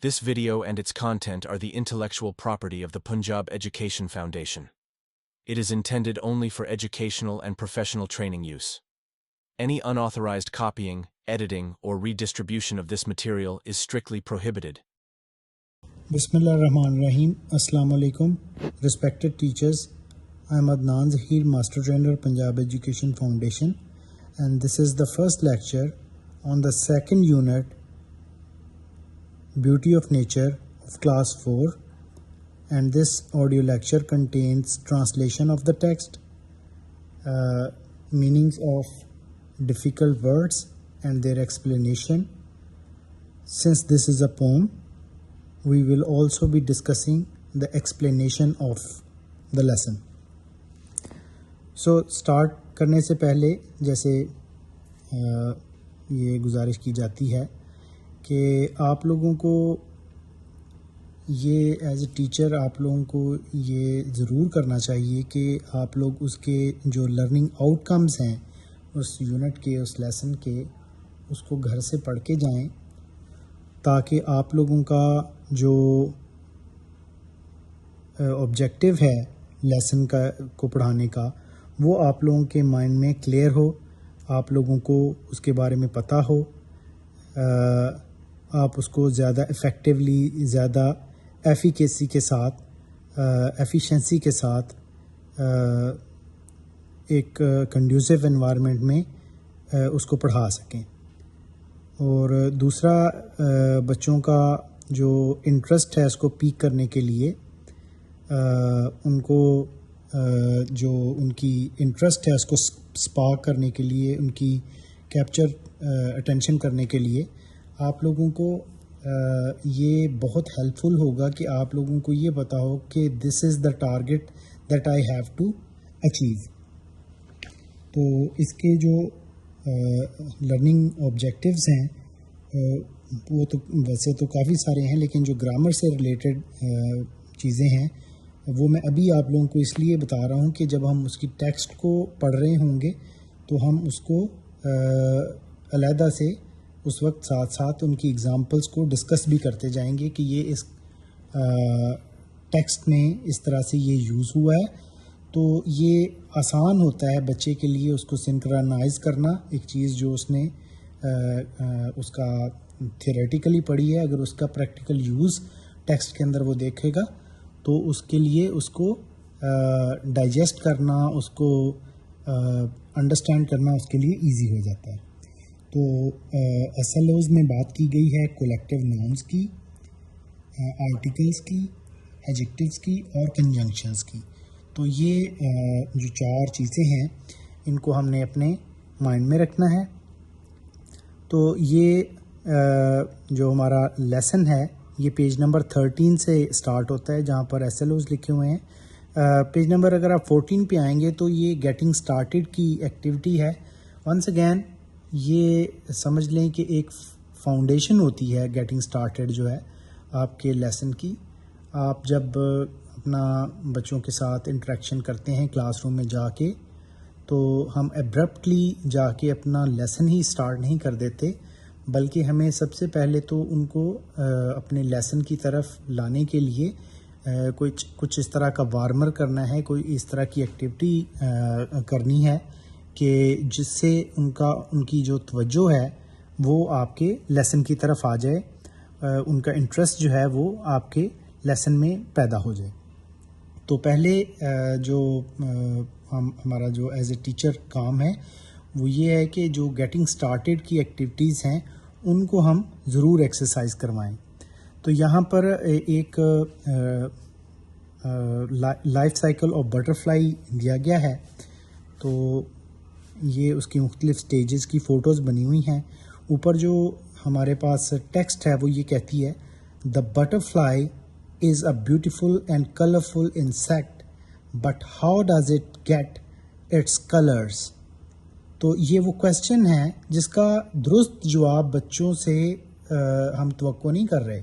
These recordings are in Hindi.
This video and its content are the intellectual property of the Punjab Education Foundation. It is intended only for educational and professional training use. Any unauthorized copying, editing, or redistribution of this material is strictly prohibited. Bismillahirrahmanirrahim. Assalamu alaikum. Respected teachers, I am Adnan Zahir, Master Trainer, Punjab Education Foundation, and this is the first lecture on the second unit, Beauty of Nature of Class 4, and this audio lecture contains translation of the text, meanings of difficult words and their explanation. Since this is a poem, we will also be discussing the explanation of the lesson. So start करने से पहले जैसे ये गुजारिश की जाती है कि आप लोगों को ये एज ए टीचर आप लोगों को ये ज़रूर करना चाहिए कि आप लोग उसके जो लर्निंग आउटकम्स हैं उस यूनिट के, उस लेसन के, उसको घर से पढ़ के जाएं, ताकि आप लोगों का जो ऑब्जेक्टिव है लेसन का को पढ़ाने का वो आप लोगों के माइंड में क्लियर हो, आप लोगों को उसके बारे में पता हो, आप उसको ज़्यादा इफ़ेक्टिवली, ज़्यादा एफिकेसी के साथ, एफिशिएंसी के साथ एक कंड्यूसिव एनवायरनमेंट में उसको पढ़ा सकें। और दूसरा, बच्चों का जो इंटरेस्ट है उसको पीक करने के लिए उनको जो उनकी इंटरेस्ट है उसको स्पार्क करने के लिए, उनकी कैप्चर अटेंशन करने के लिए आप लोगों को ये बहुत हेल्पफुल होगा कि आप लोगों को ये पता हो कि this is the target that I have to achieve. तो इसके जो लर्निंग ऑब्जेक्टिव्स हैं वो तो वैसे तो काफ़ी सारे हैं, लेकिन जो ग्रामर से रिलेटेड चीज़ें हैं वो मैं अभी आप लोगों को इसलिए बता रहा हूँ कि जब हम उसकी टेक्स्ट को पढ़ रहे होंगे तो हम उसको अलहदा से उस वक्त साथ साथ उनकी एग्ज़ाम्पल्स को डिस्कस भी करते जाएंगे कि ये इस टेक्स्ट में इस तरह से ये यूज़ हुआ है। तो ये आसान होता है बच्चे के लिए उसको सिंक्रोनाइज़ करना, एक चीज़ जो उसने उसका थियोरेटिकली पढ़ी है, अगर उसका प्रैक्टिकल यूज़ टेक्स्ट के अंदर वो देखेगा तो उसके लिए उसको डाइजेस्ट करना, उसको अंडरस्टैंड करना उसके लिए इजी हो जाता है। तो एसएलओज़ में बात की गई है कलेक्टिव नाउन्स की, आर्टिकल्स की, एडजेक्टिव्स की और कंजंक्शंस की। तो ये जो चार चीज़ें हैं इनको हमने अपने माइंड में रखना है। तो ये जो हमारा लेसन है ये पेज नंबर 13 से स्टार्ट होता है, जहाँ पर एसएलओज़ लिखे हुए हैं। पेज नंबर अगर आप 14 पे आएंगे तो ये गेटिंग स्टार्टेड की एक्टिविटी है। वंस अगेन ये समझ लें कि एक फाउंडेशन होती है गेटिंग स्टार्टेड जो है आपके लेसन की। आप जब अपना बच्चों के साथ इंटरेक्शन करते हैं क्लासरूम में जाके, तो हम एब्रप्टली जाके अपना लेसन ही स्टार्ट नहीं कर देते, बल्कि हमें सबसे पहले तो उनको अपने लेसन की तरफ लाने के लिए कुछ इस तरह का वार्मर करना है, कोई इस तरह की एक्टिविटी करनी है कि जिससे उनकी जो तवज्जो है वो आपके लेसन की तरफ आ जाए, उनका इंटरेस्ट जो है वो आपके लेसन में पैदा हो जाए। तो पहले जो हमारा जो एज ए टीचर काम है वो ये है कि जो गेटिंग स्टार्टेड की एक्टिविटीज़ हैं उनको हम ज़रूर एक्सरसाइज करवाएं। तो यहाँ पर एक लाइफ साइकिल ऑफ बटरफ्लाई दिया गया है। तो ये उसकी मुख्तलिफ स्टेजेस की फ़ोटोज़ बनी हुई हैं। ऊपर जो हमारे पास टेक्स्ट है वो ये कहती है, the butterfly is a beautiful and colourful insect, but how does it get it's colours. तो ये वो क्वेश्चन है जिसका दुरुस्त जवाब बच्चों से हम तवक्को नहीं कर रहे।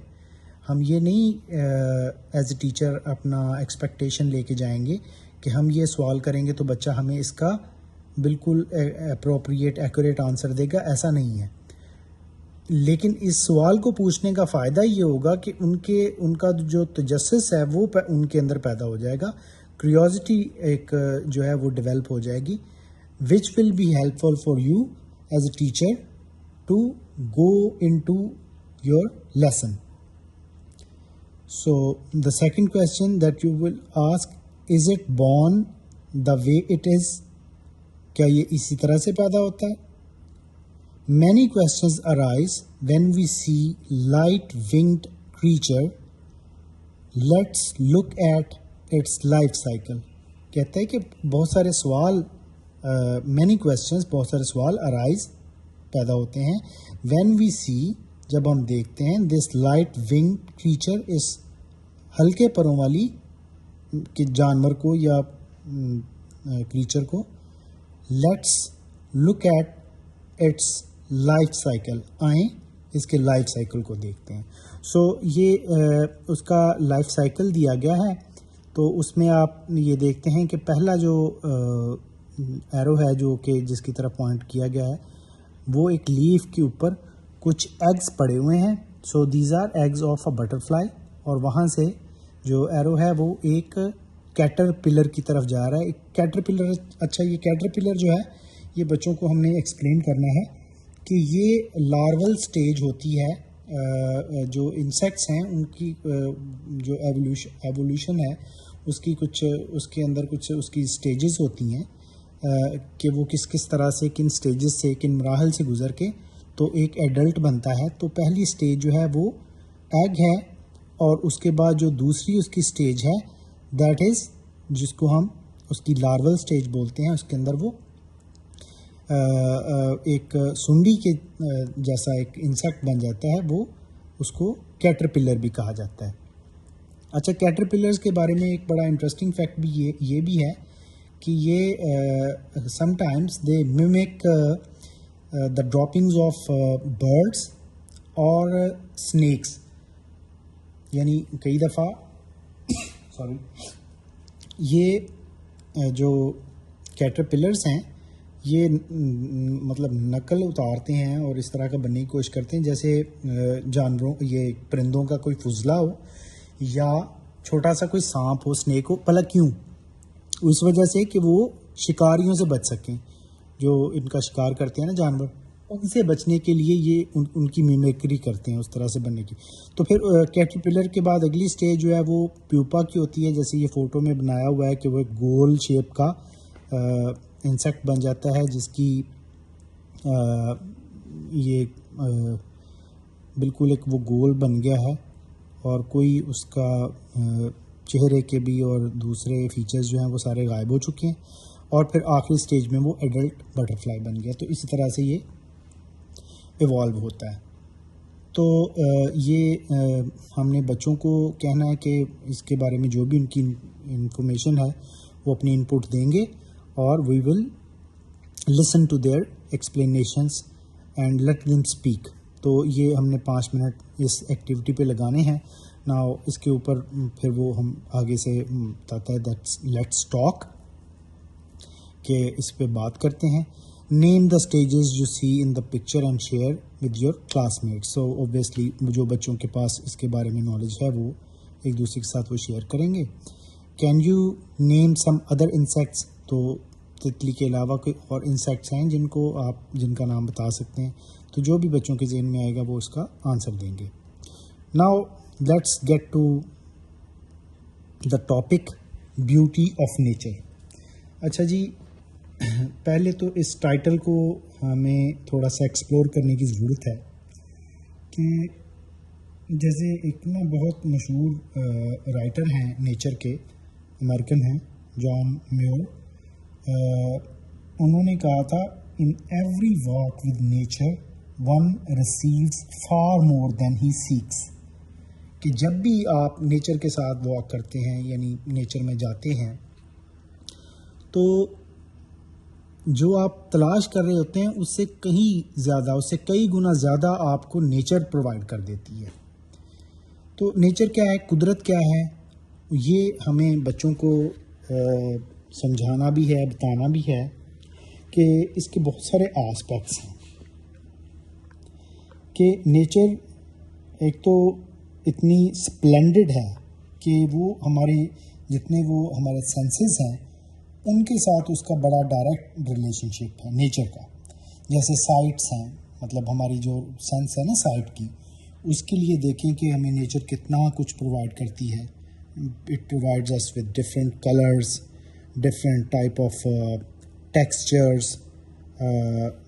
हम ये नहीं एज ए टीचर अपना एक्सपेक्टेशन लेके जाएंगे कि हम ये सवाल करेंगे तो बच्चा हमें इसका बिल्कुल अप्रोप्रिएट एक्यूरेट आंसर देगा, ऐसा नहीं है। लेकिन इस सवाल को पूछने का फ़ायदा ये होगा कि उनका जो तजस्सुस है वो उनके अंदर पैदा हो जाएगा, क्यूरियोसिटी एक जो है वो डेवलप हो जाएगी, which will be helpful for you as a teacher to go into your lesson. So the second question that you will ask, is it born the way it is? क्या ये इसी तरह से पैदा होता है? Many questions arise when we see light-winged creature. Let's look at its life cycle. कहता है कि बहुत सारे सवाल many questions, बहुत सारे सवाल arise, पैदा होते हैं when we see, जब हम देखते हैं this light-winged creature, इस हल्के परों वाली कि जानवर को या creature को. Let's look at its life cycle. आए इसके लाइफ साइकिल को देखते हैं. सो ये उसका लाइफ साइकिल दिया गया है. तो उसमें आप ये देखते हैं कि पहला जो एरो है जो कि जिसकी तरफ पॉइंट किया गया है वो एक लीफ के ऊपर कुछ एग्स पड़े हुए हैं. So these are eggs of a butterfly. और वहाँ से जो एरो है वो एक कैटरपिलर की तरफ जा रहा है. एक कैटरपिलर, अच्छा ये कैटरपिलर जो है ये बच्चों को हमने एक्सप्लेन करना है कि ये लार्वल स्टेज होती है. जो इंसेक्ट्स हैं उनकी जो एवोल्यूशन है उसकी कुछ उसके अंदर कुछ उसकी स्टेजेस होती हैं कि वो किस किस तरह से किन स्टेजेस से किन मराहल से गुज़र के तो एक एडल्ट बनता है. तो पहली स्टेज जो है वो एग है और उसके बाद जो दूसरी उसकी स्टेज है दैट इज़ जिसको हम उसकी लार्वल स्टेज बोलते हैं. उसके अंदर वो एक सुंडी के जैसा एक इंसेक्ट बन जाता है. वो उसको कैटरपिलर भी कहा जाता है. अच्छा, कैटरपिलर्स के बारे में एक बड़ा इंटरेस्टिंग फैक्ट भी ये भी है कि ये sometimes they mimic the droppings of birds और स्नेक्स. यानी कई दफ़ा सॉरी ये जो कैटरपिलर्स हैं ये मतलब नकल उतारते हैं और इस तरह का बनने की कोशिश करते हैं जैसे जानवरों ये परिंदों का कोई फुजला हो या छोटा सा कोई सांप हो, स्नेक हो. भला क्यों? उस वजह से कि वो शिकारियों से बच सकें. जो इनका शिकार करते हैं ना जानवर, उनसे बचने के लिए ये उनकी मिमिक्री करते हैं उस तरह से बनने की. तो फिर कैटरपिलर के बाद अगली स्टेज जो है वो प्यूपा की होती है. जैसे ये फ़ोटो में बनाया हुआ है कि वो एक गोल शेप का इंसेक्ट बन जाता है जिसकी ये बिल्कुल एक वो गोल बन गया है और कोई उसका चेहरे के भी और दूसरे फीचर्स जो हैं वो सारे गायब हो चुके हैं. और फिर आखिरी स्टेज में वो एडल्ट बटरफ्लाई बन गया. तो इसी तरह से ये इवॉल्व होता है. तो ये हमने बच्चों को कहना है कि इसके बारे में जो भी उनकी इंफॉर्मेशन है वो अपनी इनपुट देंगे और we will listen to their explanations and let them speak. तो ये हमने 5 मिनट इस एक्टिविटी पे लगाने हैं. नाउ इसके ऊपर फिर वो हम आगे से बताता है दैट्स लेट्स टॉक कि इस पे बात करते हैं. Name the stages you see in the picture and share with your classmates. So obviously जो बच्चों के पास इसके बारे में नॉलेज है वो एक दूसरे के साथ वो शेयर करेंगे. Can you name some other insects? तो तितली के अलावा कोई और इंसेक्ट्स हैं जिनका नाम बता सकते हैं. तो जो भी बच्चों के ज़हन में आएगा वो उसका आंसर देंगे. Now let's get to the topic beauty of nature. अच्छा जी, पहले तो इस टाइटल को हमें थोड़ा सा एक्सप्लोर करने की ज़रूरत है कि जैसे एक ना बहुत मशहूर राइटर हैं नेचर के, अमेरिकन हैं, जॉन म्यूर. उन्होंने कहा था in every walk with nature one receives far more than he seeks. कि जब भी आप नेचर के साथ वॉक करते हैं यानी नेचर में जाते हैं तो जो आप तलाश कर रहे होते हैं उससे कई गुना ज़्यादा आपको नेचर प्रोवाइड कर देती है. तो नेचर क्या है, कुदरत क्या है, ये हमें बच्चों को समझाना भी है, बताना भी है कि इसके बहुत सारे एस्पेक्ट्स हैं कि नेचर एक तो इतनी स्प्लेंडेड है कि वो हमारे जितने वो हमारे सेंसेस हैं उनके साथ उसका बड़ा डायरेक्ट रिलेशनशिप है नेचर का। जैसे साइट्स हैं, मतलब हमारी जो सेंस है ना साइट की, उसके लिए देखें कि हमें नेचर कितना कुछ प्रोवाइड करती है। It provides us with different colours, different type of textures,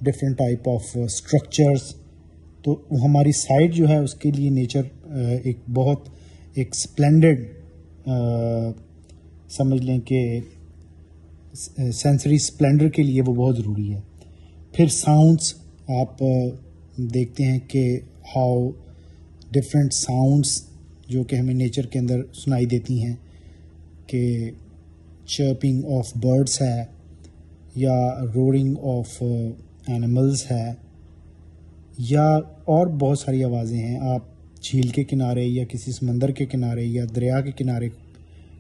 different type of structures। तो हमारी साइट जो है उसके लिए नेचर एक बहुत एक स्प्लेंडेड समझ लें कि सेंसरी स्प्लेंडर के लिए वो बहुत ज़रूरी है। फिर साउंड्स आप देखते हैं कि हाउ डिफरेंट साउंड्स जो कि हमें नेचर के अंदर सुनाई देती हैं कि चर्पिंग ऑफ बर्ड्स है या रोरिंग ऑफ एनिमल्स है या और बहुत सारी आवाज़ें हैं। आप झील के किनारे या किसी समंदर के किनारे या दरिया के किनारे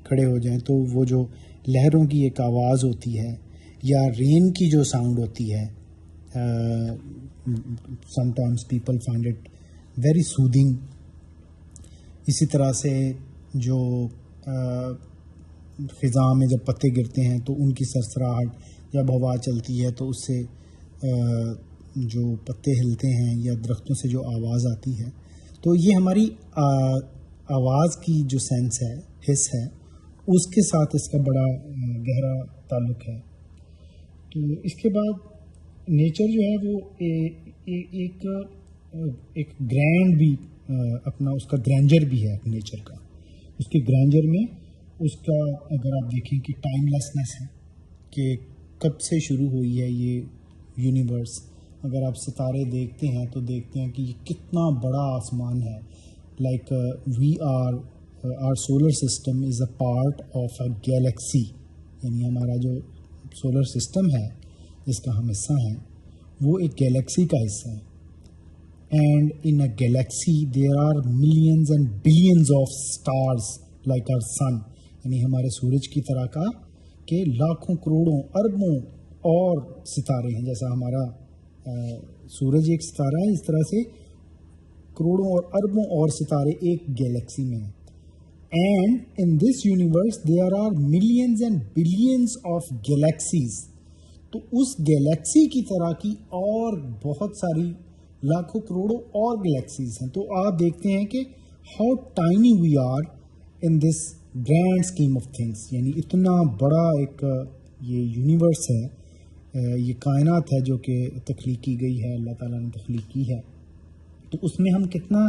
खड़े हो जाएं तो वो जो लहरों की एक आवाज़ होती है या रेन की जो साउंड होती है, sometimes people find it very soothing. इसी तरह से जो ख़िज़ा में जब पत्ते गिरते हैं तो उनकी सरसराहट, जब हवा चलती है तो उससे जो पत्ते हिलते हैं या दरख्तों से जो आवाज़ आती है, तो ये हमारी आवाज़ की जो सेंस है, हिस्स है, उसके साथ इसका बड़ा गहरा ताल्लुक़ है। तो इसके बाद नेचर जो है वो एक ग्रैंड भी अपना उसका ग्रैंडर भी है नेचर का। उसके ग्रैंडर में उसका अगर आप देखें कि टाइमलेसनेस है कि कब से शुरू हुई है ये यूनिवर्स। अगर आप सितारे देखते हैं तो देखते हैं कि ये कितना बड़ा आसमान है। Like we are our solar system is a part of a galaxy, यानी हमारा जो सोलर सिस्टम है जिसका हम हिस्सा हैं वो एक गैलेक्सी का हिस्सा है। And in a galaxy there are millions and billions of stars like our sun, यानी हमारे सूरज की तरह का के लाखों करोड़ों अरबों और सितारे हैं। जैसा हमारा सूरज एक सितारा है, इस तरह से करोड़ों और अरबों और सितारे एक गैलेक्सी में हैं। And in this universe there are millions and billions of galaxies. तो उस गैलेक्सी की तरह की और बहुत सारी लाखों करोड़ों और गैलेक्सीज हैं। तो आप देखते हैं कि how tiny we are in this grand scheme of things, यानी इतना बड़ा एक ये यूनिवर्स है, ये कायनात है जो कि तख्लीक की गई है, अल्लाह ताला ने तख्लीक की है। तो उसमें हम कितना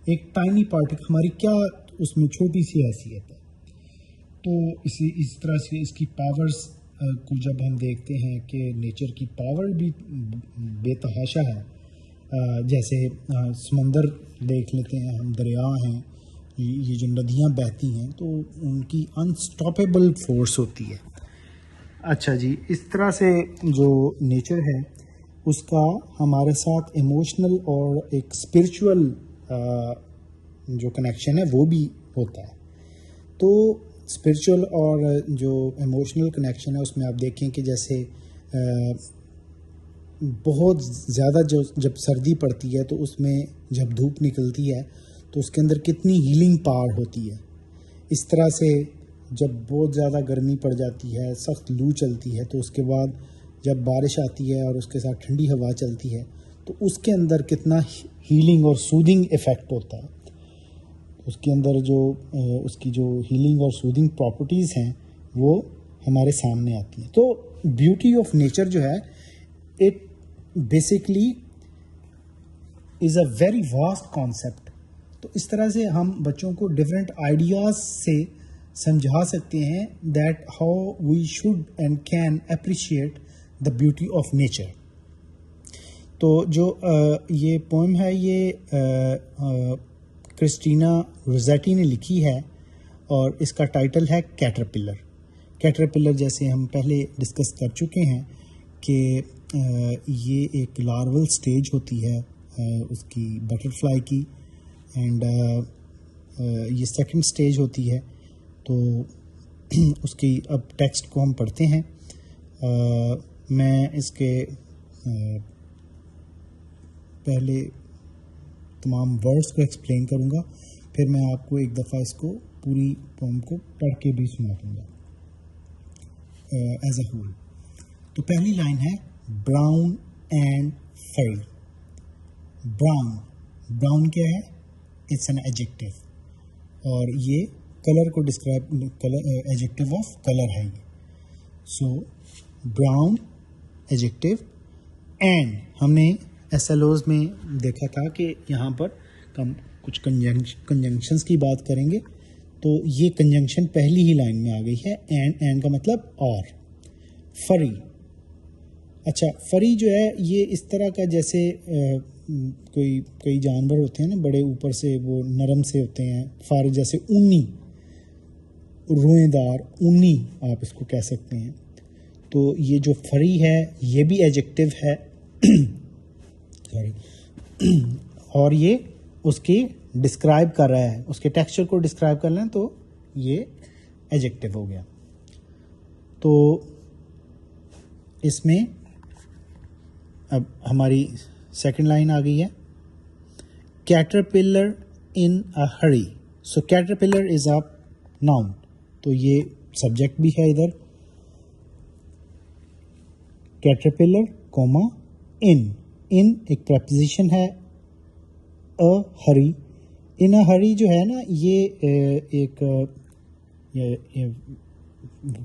एक टाइनी पार्ट, हमारी क्या उसमें छोटी सी हैसियत है। तो इस तरह से इसकी पावर्स को जब हम देखते हैं कि नेचर की पावर भी बेतहाशा है। जैसे समंदर देख लेते हैं हम, दरिया हैं, ये जो नदियाँ बहती हैं तो उनकी अनस्टॉपेबल फोर्स होती है। अच्छा जी, इस तरह से जो नेचर है उसका हमारे साथ इमोशनल और एक स्पिरिचुअल जो कनेक्शन है वो भी होता है। तो स्पिरिचुअल और जो इमोशनल कनेक्शन है उसमें आप देखें कि जैसे बहुत ज़्यादा जब सर्दी पड़ती है तो उसमें जब धूप निकलती है तो उसके अंदर कितनी हीलिंग पावर होती है। इस तरह से जब बहुत ज़्यादा गर्मी पड़ जाती है, सख्त लू चलती है, तो उसके बाद जब बारिश आती है और उसके साथ ठंडी हवा चलती है तो उसके अंदर कितना हीलिंग और सूदिंग इफ़ेक्ट होता है। उसके अंदर जो उसकी जो हीलिंग और सूदिंग प्रॉपर्टीज़ हैं वो हमारे सामने आती हैं। तो ब्यूटी ऑफ नेचर जो है it basically is a very vast concept. तो इस तरह से हम बच्चों को डिफरेंट आइडियाज़ से समझा सकते हैं that how we should and can appreciate the beauty of nature. तो जो ये पोएम है ये क्रिस्टीना रोज़ेटी ने लिखी है और इसका टाइटल है कैटरपिलर। कैटरपिलर जैसे हम पहले डिस्कस कर चुके हैं कि ये एक लार्वल स्टेज होती है उसकी बटरफ्लाई की, एंड ये सेकंड स्टेज होती है। तो उसकी अब टेक्स्ट को हम पढ़ते हैं। मैं इसके पहले तमाम वर्ड्स को एक्सप्लेन करूँगा, फिर मैं आपको एक दफ़ा इसको पूरी पोम को पढ़ के भी सुना दूँगा एज अ होल। तो पहली लाइन है ब्राउन एंड फरी। ब्राउन, ब्राउन क्या है? इट्स एन एडजेक्टिव, और ये कलर को describe, colour adjective of colour है ये। सो ब्राउन एडजेक्टिव, एंड हमने एसएलओज में देखा था कि यहाँ पर कुछ कंजंक्शंस की बात करेंगे, तो ये कंजंक्शन पहली ही लाइन में आ गई है। एंड का मतलब और। फरी, अच्छा फरी जो है ये इस तरह का, जैसे कोई जानवर होते हैं ना बड़े, ऊपर से वो नरम से होते हैं, फर जैसे ऊनी, रोएदार, ऊनी आप इसको कह सकते हैं। तो ये जो फरी है ये भी एडजेक्टिव है सॉरी और ये उसकी डिस्क्राइब कर रहा है, उसके टेक्सचर को डिस्क्राइब कर रहे हैं, तो ये एडजेक्टिव हो गया। तो इसमें अब हमारी सेकंड लाइन आ गई है, caterpillar in a Hari. So caterpillar is a noun, तो ये सब्जेक्ट भी है इधर, कैटरपिलर कोमा इन एक प्रेपोजिशन है, अ हरी। इन अ हरी जो है ना ये एक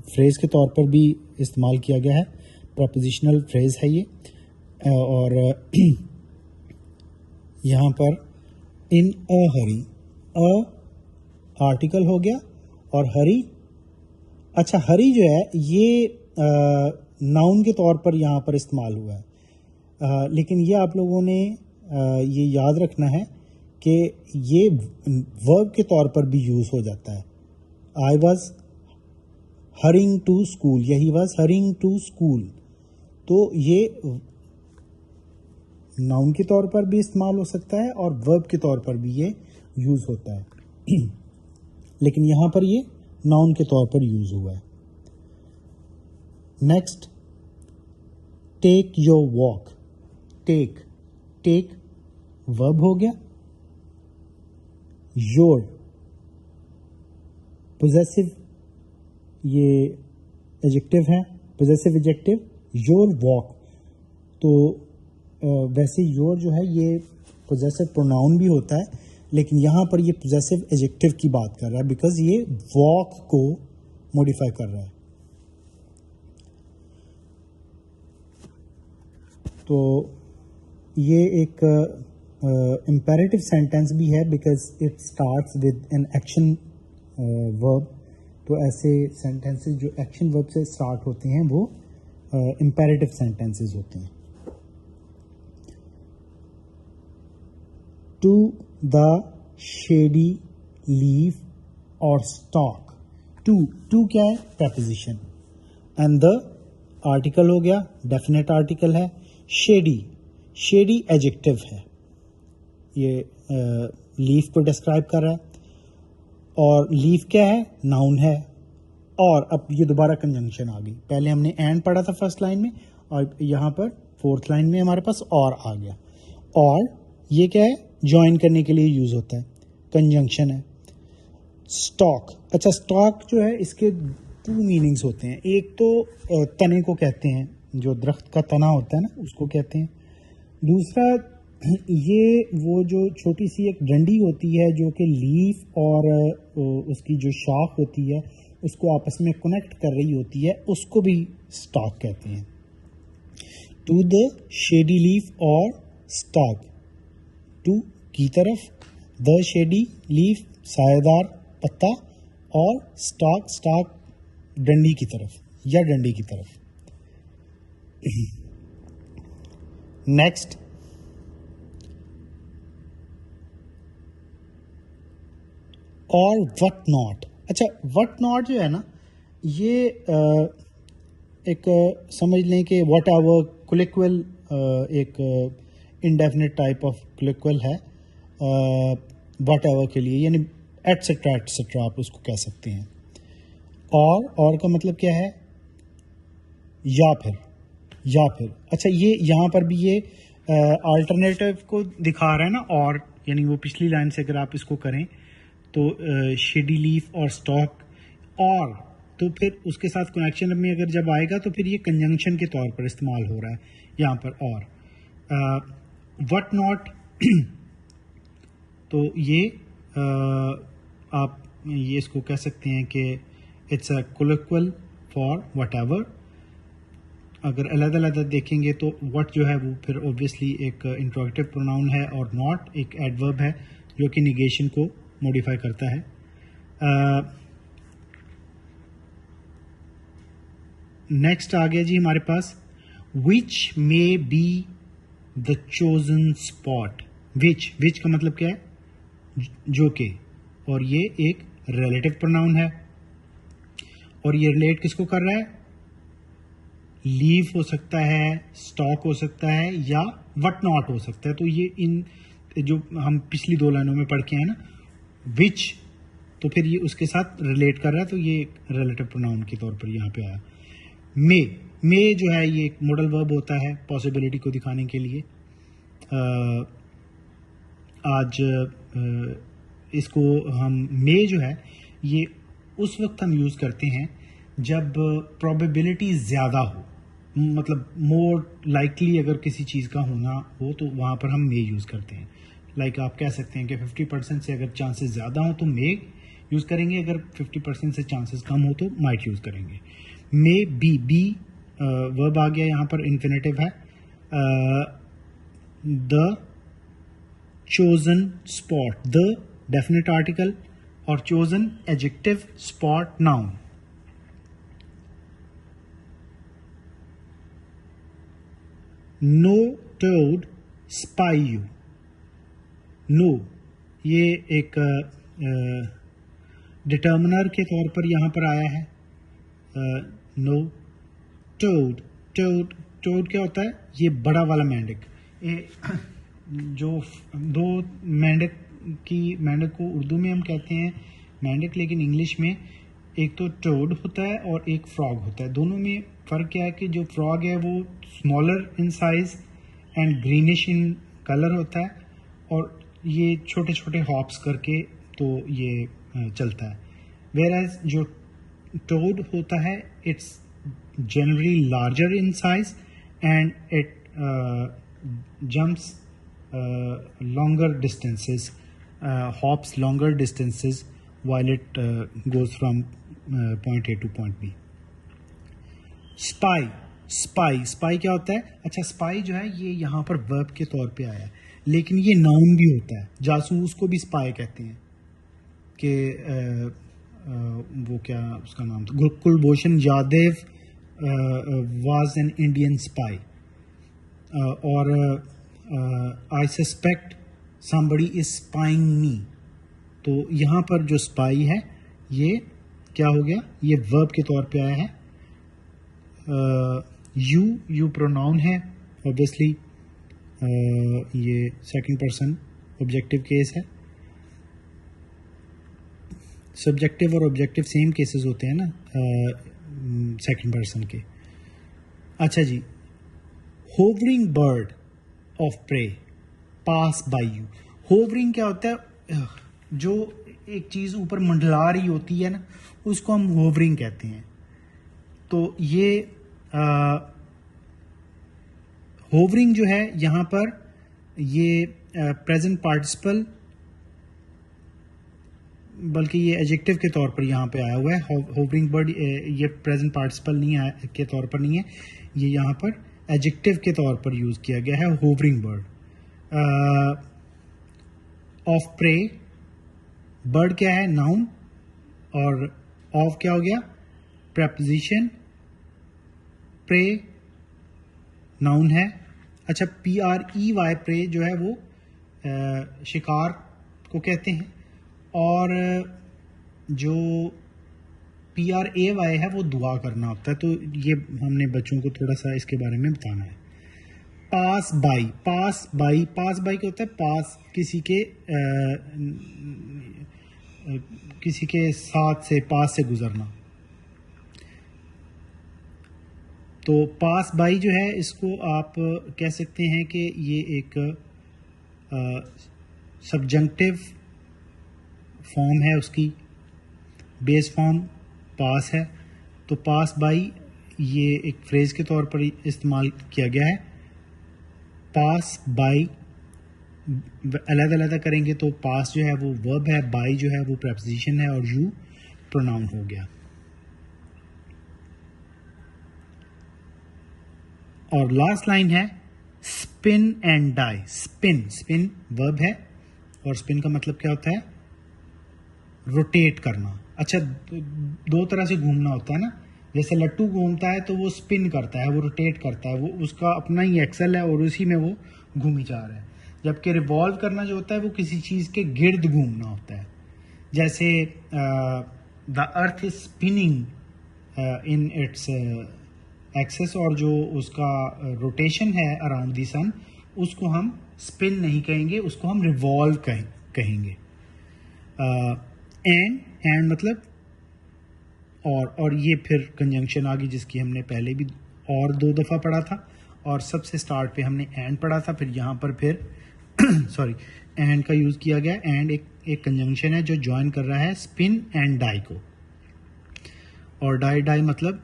फ्रेज के तौर पर भी इस्तेमाल किया गया है, प्रेपोजिशनल फ्रेज है ये। और यहाँ पर इन अ हरी, अ आर्टिकल हो गया और हरी, अच्छा हरी जो है ये नाउन के तौर पर यहाँ पर इस्तेमाल हुआ है, लेकिन ये आप लोगों ने ये याद रखना है कि ये वर्ब के तौर पर भी यूज़ हो जाता है। I was hurrying to school, या he was hurrying to school, तो ये नाउन के तौर पर भी इस्तेमाल हो सकता है और वर्ब के तौर पर भी ये यूज़ होता है लेकिन यहाँ पर ये नाउन के तौर पर यूज़ हुआ है। Next, take your walk. Take verb हो गया, योर पोजेसिव, ये एडजेक्टिव है, पोजेसिव एडजेक्टिव, योर वॉक। तो वैसे योर जो है ये पोजेसिव प्रोनाउन भी होता है, लेकिन यहाँ पर ये पोजेसिव एडजेक्टिव की बात कर रहा है बिकॉज ये वॉक को मॉडिफाई कर रहा है। तो ये एक इम्पेरेटिव सेंटेंस भी है because it starts with an action verb. तो ऐसे सेंटेंसेस जो एक्शन वर्ब से स्टार्ट होते हैं वो इम्पेरेटिव सेंटेंसेस होते हैं। टू द शेडी लीफ और स्टॉक। टू क्या है? प्रेपोजिशन, एंड द आर्टिकल हो गया, डेफिनेट आर्टिकल है। शेडी एडजेक्टिव है, ये लीफ को डिस्क्राइब कर रहा है, और लीफ क्या है? नाउन है। और अब ये दोबारा कंजंक्शन आ गई, पहले हमने एंड पढ़ा था फर्स्ट लाइन में, और यहाँ पर फोर्थ लाइन में हमारे पास और आ गया। और ये क्या है? ज्वाइन करने के लिए यूज होता है, कंजंक्शन है। स्टॉक, अच्छा स्टॉक जो है इसके टू मीनिंग्स होते हैं। एक तो तने को कहते हैं, जो दरख्त का तना होता है ना उसको कहते हैं। दूसरा ये वो जो छोटी सी एक डंडी होती है जो कि लीफ और उसकी जो शाख होती है उसको आपस में कनेक्ट कर रही होती है, उसको भी स्टॉक कहते हैं। टू द शेडी लीफ और स्टॉक, टू की तरफ, द शेडी लीफ सायेदार पत्ता, और स्टॉक डंडी की तरफ या डंडी की तरफ। नेक्स्ट, और व्हाट नॉट। अच्छा व्हाट नॉट जो है ना ये एक समझ लें कि व्हाट एवर कोलिक्वल, एक इंडेफिनिट टाइप ऑफ कोलिक्वल है व्हाट एवर के लिए, यानी एटसेट्रा आप उसको कह सकते हैं। और का मतलब क्या है? या फिर। अच्छा ये यहाँ पर भी ये अल्टरनेटिव को दिखा रहा है ना, और यानी वो पिछली लाइन से अगर आप इसको करें तो शेडी लीफ और स्टॉक, और तो फिर उसके साथ कनेक्शन में अगर जब आएगा तो फिर ये कंजंक्शन के तौर पर इस्तेमाल हो रहा है यहाँ पर। और वट नॉट तो ये आप ये इसको कह सकते हैं कि it's a colloquial for whatever. अगर अलग-अलग देखेंगे तो वट जो है वो फिर ऑब्वियसली एक इंट्रोगेटिव प्रोनाउन है और नॉट एक एडवर्ब है जो कि निगेशन को मॉडिफाई करता है। नेक्स्ट आ गया जी हमारे पास which may be the chosen spot. Which का मतलब क्या है? जो के, और ये एक रिलेटिव प्रोनाउन है और ये रिलेट किसको कर रहा है? लीव हो सकता है, स्टॉक हो सकता है या वट नॉट हो सकता है। तो ये इन जो हम पिछली दो लाइनों में पढ़ के हैं ना, विच, तो फिर ये उसके साथ रिलेट कर रहा है, तो ये एक रिलेटिव प्रोनाउन के तौर पर यहाँ पे आया। मे जो है ये एक मॉडल वर्ब होता है पॉसिबिलिटी को दिखाने के लिए। आज इसको हम मे जो है ये उस वक्त हम यूज़ करते हैं जब प्रोबेबिलिटी ज़्यादा हो, मतलब मोर लाइकली अगर किसी चीज़ का होना हो तो वहाँ पर हम मे यूज़ करते हैं। लाइक आप कह सकते हैं कि 50% से अगर चांसेस ज़्यादा हो तो मे यूज़ करेंगे, अगर 50% से चांसेस कम हो तो माइट यूज़ करेंगे। मे बी वर्ब आ गया यहाँ पर, इन्फिनेटिव है। The chosen spot, the definite article और chosen adjective, spot noun. No toad spy you. No ये एक डिटर्मिनर के तौर पर यहाँ पर आया है। नो टोड, टोड क्या होता है? ये बड़ा वाला मेंढक। ये जो दो मेंढक को उर्दू में हम कहते हैं मेंढक, लेकिन इंग्लिश में एक तो टोड होता है और एक फ्रॉग होता है। दोनों में फ़र्क क्या है कि जो फ्रॉग है वो smaller in size and greenish in colour होता है और ये छोटे छोटे हॉप्स करके तो ये चलता है। वेयर एज जो टोड होता है it's generally larger in size and it jumps longer distances, hops longer distances while it goes from point A to point B. spy क्या होता है? अच्छा, spy जो है ये यहाँ पर verb के तौर पे आया है, लेकिन ये noun भी होता है। जासूस को भी spy कहते हैं कि वो क्या उसका नाम था, Kulbhushan Jadhav was an Indian spy और I suspect somebody is spying me। तो यहाँ पर जो spy है ये क्या हो गया? ये verb के तौर पे आया है। you pronoun है obviously, ये second person objective case है। subjective और objective same cases होते हैं ना सेकंड पर्सन के। अच्छा जी, hovering bird of prey pass by you. Hovering क्या होता है? जो एक चीज़ ऊपर मंडला रही होती है ना, उसको हम होवरिंग कहते हैं। तो ये होवरिंग जो है यहाँ पर ये प्रेजेंट पार्टिसिपल, बल्कि ये एडजेक्टिव के तौर पर यहाँ पे आया हुआ है। होवरिंग बर्ड ये प्रेजेंट पार्टिसिपल नहीं है, के तौर पर नहीं है, ये यहाँ पर एडजेक्टिव के तौर पर यूज़ किया गया है। Hovering bird of prey, bird क्या है? नाउन, और ऑफ क्या हो गया? प्रेपोजिशन, प्रे नाउन है। अच्छा, PREY प्रे जो है वो शिकार को कहते हैं, और जो PRAY है वो दुआ करना होता है। तो ये हमने बच्चों को थोड़ा सा इसके बारे में बताना है। पास बाई क्या होता है? पास किसी के साथ से, पास से गुजरना। तो पास बाई जो है इसको आप कह सकते हैं कि ये एक सब्जंक्टिव फॉर्म है उसकी, बेस फॉर्म पास है, तो पास बाई ये एक फ्रेज के तौर पर इस्तेमाल किया गया है। पास बाई अलग-अलग करेंगे तो पास जो है वो वर्ब है, बाई जो है वो प्रेपोजिशन है और यू प्रोनाउन हो गया। और लास्ट लाइन है spin and die. Spin verb है और स्पिन का मतलब क्या होता है? रोटेट करना। अच्छा, दो तरह से घूमना होता है ना, जैसे लट्टू घूमता है तो वो स्पिन करता है, वो रोटेट करता है, वो उसका अपना ही एक्सेल है और उसी में वो घूमी जा रहा है। जबकि रिवॉल्व करना जो होता है वो किसी चीज़ के गिर्द घूमना होता है। जैसे the earth is spinning in its axis, और जो उसका रोटेशन है अराउंड द सन उसको हम स्पिन नहीं कहेंगे, उसको हम रिवॉल्व कहेंगे। एंड मतलब और ये फिर कंजंक्शन आ गई जिसकी हमने पहले भी और 2 दफ़ा पढ़ा था, और सबसे स्टार्ट पे हमने एंड पढ़ा था, फिर यहाँ पर फिर सॉरी एंड का यूज़ किया गया। एंड एक कंजंक्शन है जो ज्वाइन कर रहा है स्पिन एंड डाई को, और डाई मतलब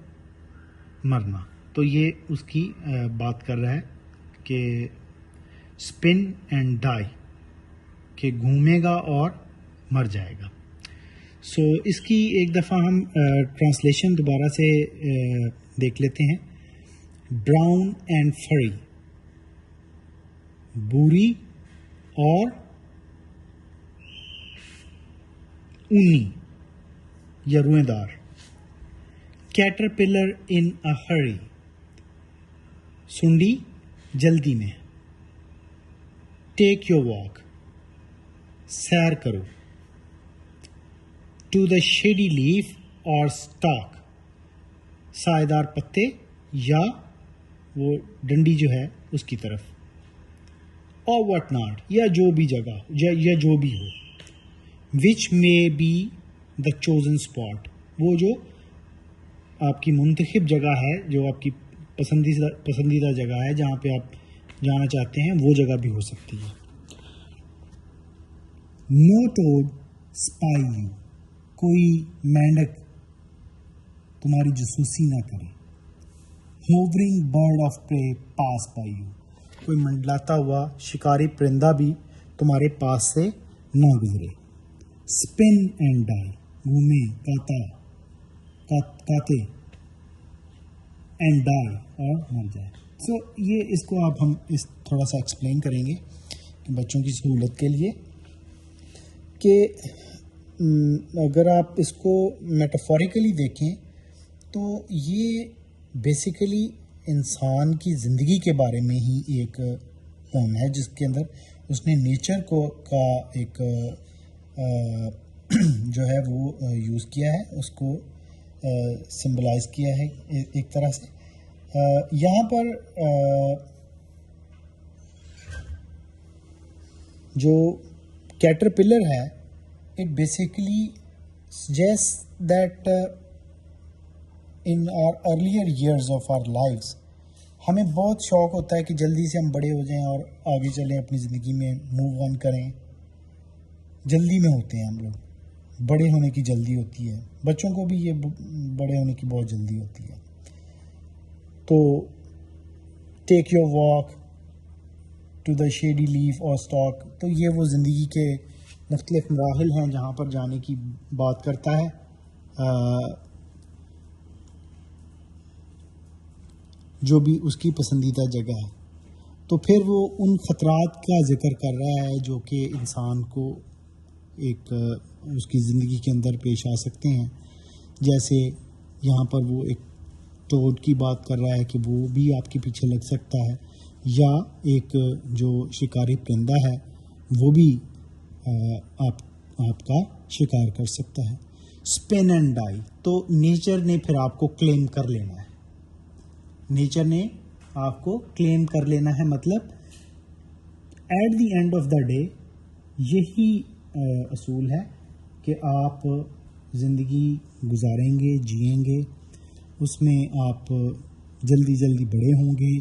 मरना। तो ये उसकी बात कर रहा है कि स्पिन एंड डाई के घूमेगा और मर जाएगा। सो इसकी एक दफ़ा हम ट्रांसलेशन दोबारा से देख लेते हैं। ब्राउन एंड फरी, बूरी और ऊनी या रुएदार। कैटरपिलर इन अ हरी, सुंडी जल्दी में। टेक योर वॉक, सैर करो। टू द शेडी लीफ और स्टॉक, सायेदार पत्ते या वो डंडी जो है उसकी तरफ। और व्हाट नॉट, या जो भी जगह या जो भी हो। Which may be the chosen spot, वो जो आपकी मुंतखब जगह है, जो आपकी पसंदीदा जगह है जहाँ पे आप जाना चाहते हैं, वो जगह भी हो सकती है। नो टोड स्पाई यू, कोई मेंढक तुम्हारी जासूसी ना करे। Hovering bird of prey pass by you, कोई मंडलाता हुआ शिकारी परिंदा भी तुम्हारे पास से ना गुजरे। स्पिन एंड डाई, घूमे काते एंड डाई और मर जाए। सो ये इसको आप हम इस थोड़ा सा एक्सप्लेन करेंगे कि बच्चों की सहूलत के लिए, कि अगर आप इसको मेटाफोरिकली देखें तो ये बेसिकली इंसान की ज़िंदगी के बारे में ही एक पोम है, जिसके अंदर उसने नेचर को का एक जो है वो यूज़ किया है, उसको सिंबलाइज किया है एक तरह से। यहाँ पर जो कैटरपिलर है, it basically suggests that in our earlier years of our lives हमें बहुत शौक़ होता है कि जल्दी से हम बड़े हो जाएं और आगे चलें, अपनी ज़िंदगी में मूव ऑन करें। जल्दी में होते हैं हम लोग, बड़े होने की जल्दी होती है, बच्चों को भी ये बड़े होने की बहुत जल्दी होती है। तो take your walk to the shady leaf और स्टॉक, तो ये वो ज़िंदगी के मुख्तलिफ मराहिल हैं जहाँ पर जाने की बात करता है। जो भी उसकी पसंदीदा जगह है, तो फिर वो उन ख़तरात का जिक्र कर रहा है जो कि इंसान को एक उसकी ज़िंदगी के अंदर पेश आ सकते हैं। जैसे यहाँ पर वो एक टोड की बात कर रहा है कि वो भी आपके पीछे लग सकता है, या एक जो शिकारी परिंदा है वो भी आपका शिकार कर सकता है। स्पिन एंड डाई, तो नेचर ने फिर आपको क्लेम कर लेना है, नेचर ने आपको क्लेम कर लेना है। मतलब at the end of the day यही असूल है कि आप ज़िंदगी गुजारेंगे, जिएंगे, उसमें आप जल्दी जल्दी बड़े होंगे,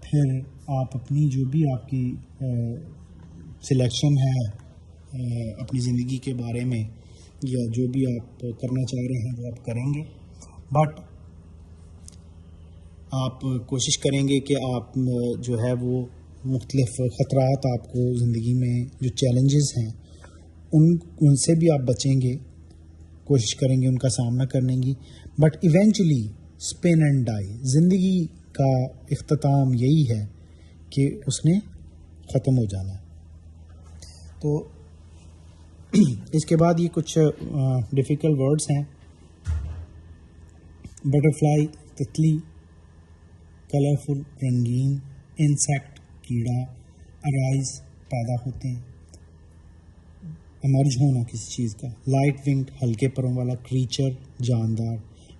फिर आप अपनी जो भी आपकी सिलेक्शन है अपनी ज़िंदगी के बारे में या जो भी आप करना चाह रहे हैं वो आप करेंगे, बट आप कोशिश करेंगे कि आप जो है वो मुख्तलिफ ख़तरात आपको ज़िंदगी में जो चैलेंजेस हैं उनसे भी आप बचेंगे, कोशिश करेंगे उनका सामना करने की। But eventually spin and die, ज़िंदगी का इख्तिताम यही है कि उसने ख़त्म हो जाना है। तो इसके बाद ये कुछ डिफ़िकल्ट वर्ड्स हैं। बटरफ्लाई तितली, कलरफुल रंगीन, इंसेक्ट कीड़ा, अराइज पैदा होते हैं, एमर्ज होना किसी चीज़ का, लाइट विंग हल्के परों वाला, क्रीचर जानदार,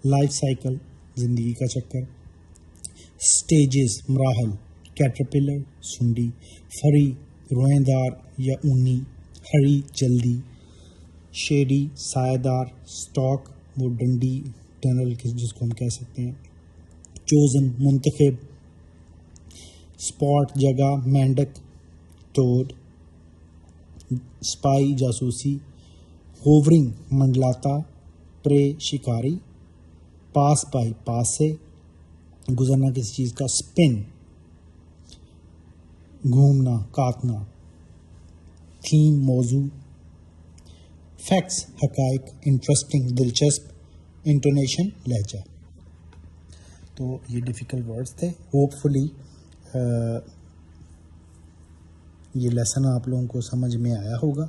लाइफ साइकिल ज़िंदगी का चक्कर, स्टेजेस मराहल, कैटरपिलर सुंडी, फरी रोएदार या ऊनी, हरी जल्दी, शेडी सायेदार, स्टॉक वो डंडी टनल जिसको हम कह सकते हैं, चोजन मुंतखब, स्पॉट जगह, मेंढक टोड, स्पाई जासूसी, होवरिंग मंडलाता, प्रे शिकारी, पास बाई पास से गुजरना किसी चीज़ का, स्पिन घूमना काटना, थीम मौजू, फैक्ट्स हकाइक, इंटरेस्टिंग दिलचस्प, इंटोनेशन लहजा। तो ये डिफ़िकल्ट वर्ड्स थे। होपफुली ये लेसन आप लोगों को समझ में आया होगा।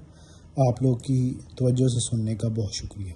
आप लोग की तवज्जो से सुनने का बहुत शुक्रिया।